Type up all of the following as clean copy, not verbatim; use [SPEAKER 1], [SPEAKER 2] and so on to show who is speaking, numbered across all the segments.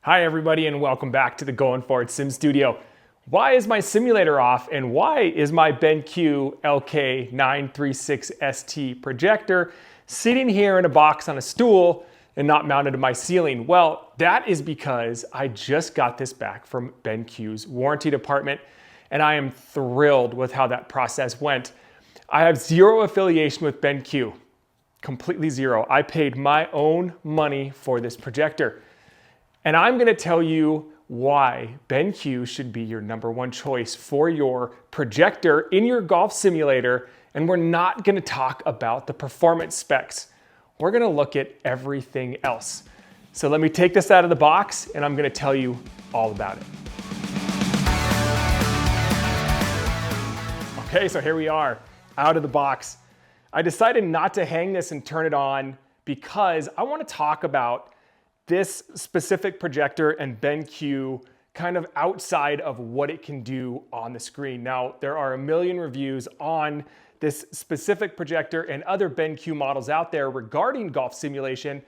[SPEAKER 1] Hi everybody and welcome back to the Going Forward Sim Studio. Why is my simulator off and why is my BenQ LK936ST projector sitting here in a box on a stool and not mounted to my ceiling? Well, that is because I just got this back from BenQ's warranty department and I am thrilled with how that process went. I have zero affiliation with BenQ, completely zero. I paid my own money for this projector. And I'm gonna tell you why BenQ should be your #1 choice for your projector in your golf simulator. And we're not gonna talk about the performance specs. We're gonna look at everything else. So let me take this out of the box and I'm gonna tell you all about it. Okay, so here we are, out of the box. I decided not to hang this and turn it on because I wanna talk about this specific projector and BenQ kind of outside of what it can do on the screen. Now, there are a million reviews on this specific projector and other BenQ models out there regarding golf simulation,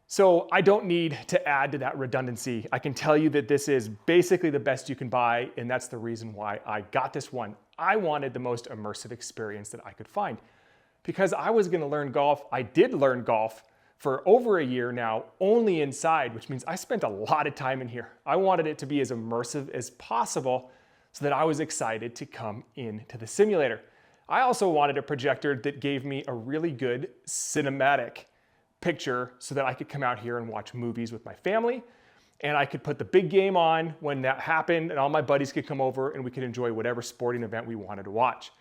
[SPEAKER 1] so I don't need to add to that redundancy. I can tell you that this is basically the best you can buy, and that's the reason why I got this one. I wanted the most immersive experience that I could find. Because I was gonna learn golf, I did learn golf for over a year now, only inside, which means I spent a lot of time in here. I wanted it to be as immersive as possible so that I was excited to come into the simulator. I also wanted a projector that gave me a really good cinematic picture so that I could come out here and watch movies with my family, and I could put the big game on when that happened, and all my buddies could come over and we could enjoy whatever sporting event we wanted to watch.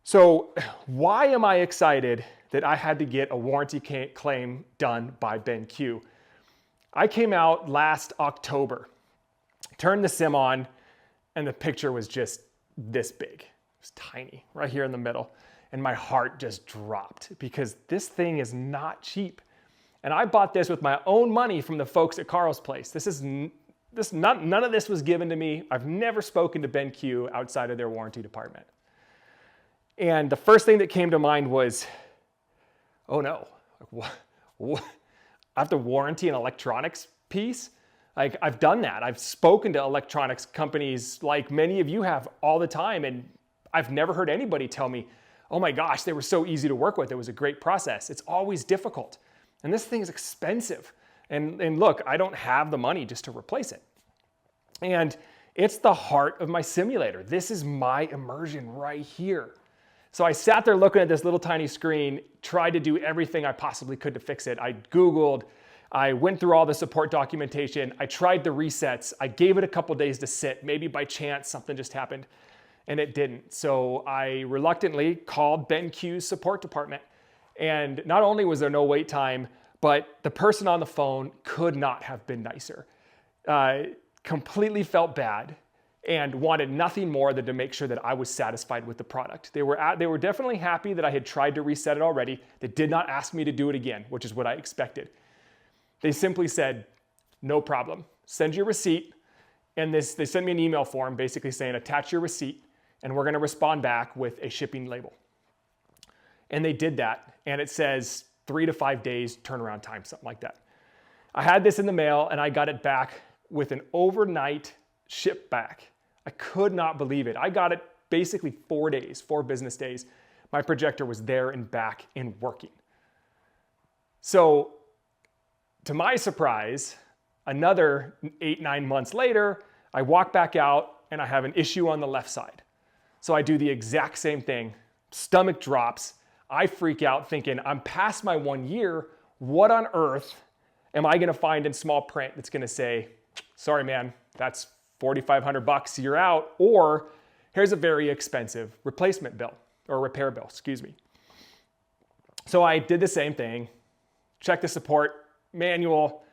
[SPEAKER 1] So why am I excited that I had to get a warranty claim done by BenQ? I came out last October, turned the sim on, and the picture was just this big. It was tiny, right here in the middle. And my heart just dropped because this thing is not cheap. And I bought this with my own money from the folks at Carl's place. None of this was given to me. I've never spoken to BenQ outside of their warranty department. And the first thing that came to mind was, oh no, I have to warranty an electronics piece? Like, I've done that. I've spoken to electronics companies like many of you have all the time, and I've never heard anybody tell me, oh my gosh, they were so easy to work with. It was a great process. It's always difficult. And this thing is expensive. And look, I don't have the money just to replace it. And it's the heart of my simulator. This is my immersion right here. So I sat there looking at this little tiny screen, tried to do everything I possibly could to fix it. I Googled, I went through all the support documentation, I tried the resets, I gave it a couple days to sit. Maybe by chance something just happened, and it didn't. So I reluctantly called BenQ's support department. And not only was there no wait time, but the person on the phone could not have been nicer. Completely felt bad and wanted nothing more than to make sure that I was satisfied with the product. They were definitely happy that I had tried to reset it already. They did not ask me to do it again, which is what I expected. They simply said, no problem, send your receipt. And they sent me an email form basically saying, attach your receipt and we're gonna respond back with a shipping label. And they did that, and it says 3 to 5 days turnaround time, something like that. I had this in the mail and I got it back with an overnight ship back. I could not believe it. I got it basically 4 days, 4 business days. My projector was there and back and working. So to my surprise, another 8-9 months later, I walk back out and I have an issue on the left side. So I do the exact same thing. Stomach drops. I freak out thinking, I'm past my 1 year. What on earth am I gonna find in small print that's gonna say, sorry man, that's $4,500, you're out, or here's a very expensive replacement bill, or repair bill, excuse me. So I did the same thing, checked the support manual,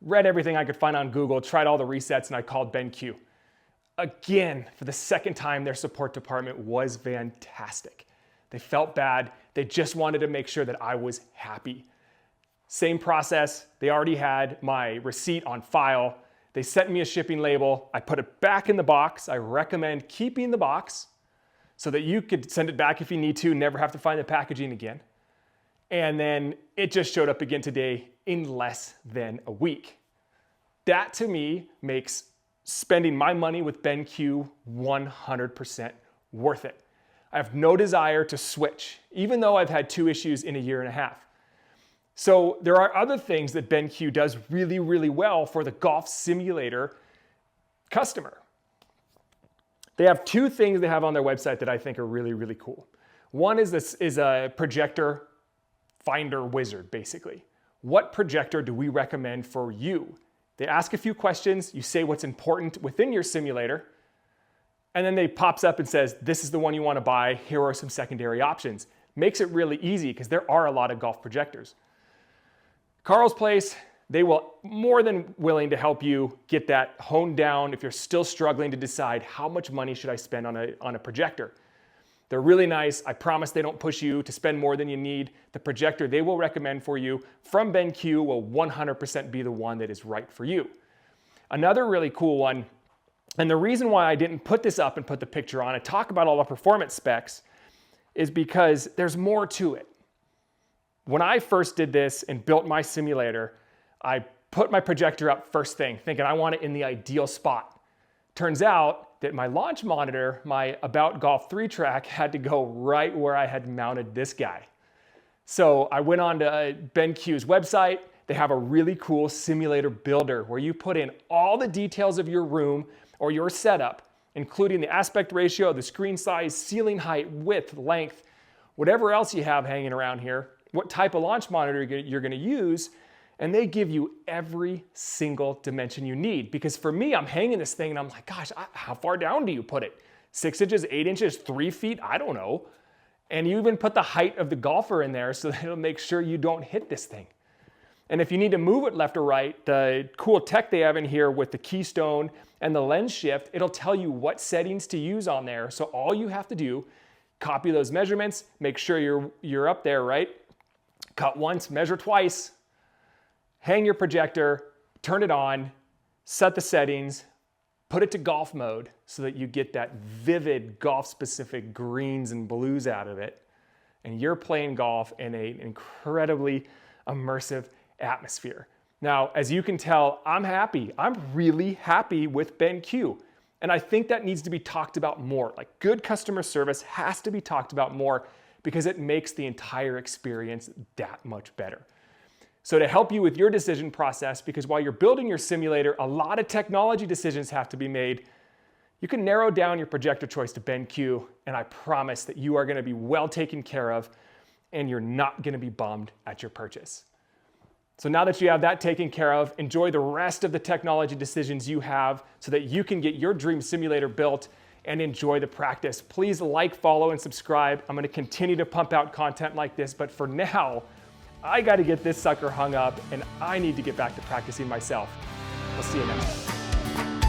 [SPEAKER 1] read everything I could find on Google, tried all the resets, and I called BenQ. Again, for the second time, their support department was fantastic. They felt bad. They just wanted to make sure that I was happy. Same process. They already had my receipt on file. They sent me a shipping label. I put it back in the box. I recommend keeping the box so that you could send it back if you need to, never have to find the packaging again. And then it just showed up again today in less than a week. That to me makes spending my money with BenQ 100% worth it. I have no desire to switch, even though I've had 2 issues in a year and a half. So there are other things that BenQ does really, really well for the golf simulator customer. They have 2 things they have on their website that I think are really, really cool. One is a projector finder wizard, basically. What projector do we recommend for you? They ask a few questions, you say what's important within your simulator, and then they pops up and says, this is the one you want to buy, here are some secondary options. Makes it really easy because there are a lot of golf projectors. Carl's Place, they will more than willing to help you get that honed down if you're still struggling to decide how much money should I spend on a projector. They're really nice. I promise they don't push you to spend more than you need. The projector they will recommend for you from BenQ will 100% be the one that is right for you. Another really cool one, and the reason why I didn't put this up and put the picture on and talk about all the performance specs is because there's more to it. When I first did this and built my simulator, I put my projector up first thing, thinking I want it in the ideal spot. Turns out that my launch monitor, my About Golf 3 track, had to go right where I had mounted this guy. So I went on to BenQ's website. They have a really cool simulator builder where you put in all the details of your room or your setup, including the aspect ratio, the screen size, ceiling height, width, length, whatever else you have hanging around here, what type of launch monitor you're going to use, and they give you every single dimension you need. Because for me, I'm hanging this thing and I'm like, gosh, how far down do you put it? 6 inches, 8 inches, 3 feet? I don't know. And you even put the height of the golfer in there so that it'll make sure you don't hit this thing. And if you need to move it left or right, the cool tech they have in here with the keystone and the lens shift, it'll tell you what settings to use on there. So all you have to do, copy those measurements, make sure you're up there, right? Cut once, measure twice, hang your projector, turn it on, set the settings, put it to golf mode so that you get that vivid golf-specific greens and blues out of it. And you're playing golf in an incredibly immersive atmosphere. Now, as you can tell, I'm happy. I'm really happy with BenQ. And I think that needs to be talked about more. Like, good customer service has to be talked about more because it makes the entire experience that much better. So to help you with your decision process, because while you're building your simulator, a lot of technology decisions have to be made, you can narrow down your projector choice to BenQ, and I promise that you are going to be well taken care of and you're not going to be bummed at your purchase. So now that you have that taken care of, enjoy the rest of the technology decisions you have so that you can get your dream simulator built and enjoy the practice. Please like, follow, and subscribe. I'm going to continue to pump out content like this, but for now, I got to get this sucker hung up and I need to get back to practicing myself. We'll see you next time.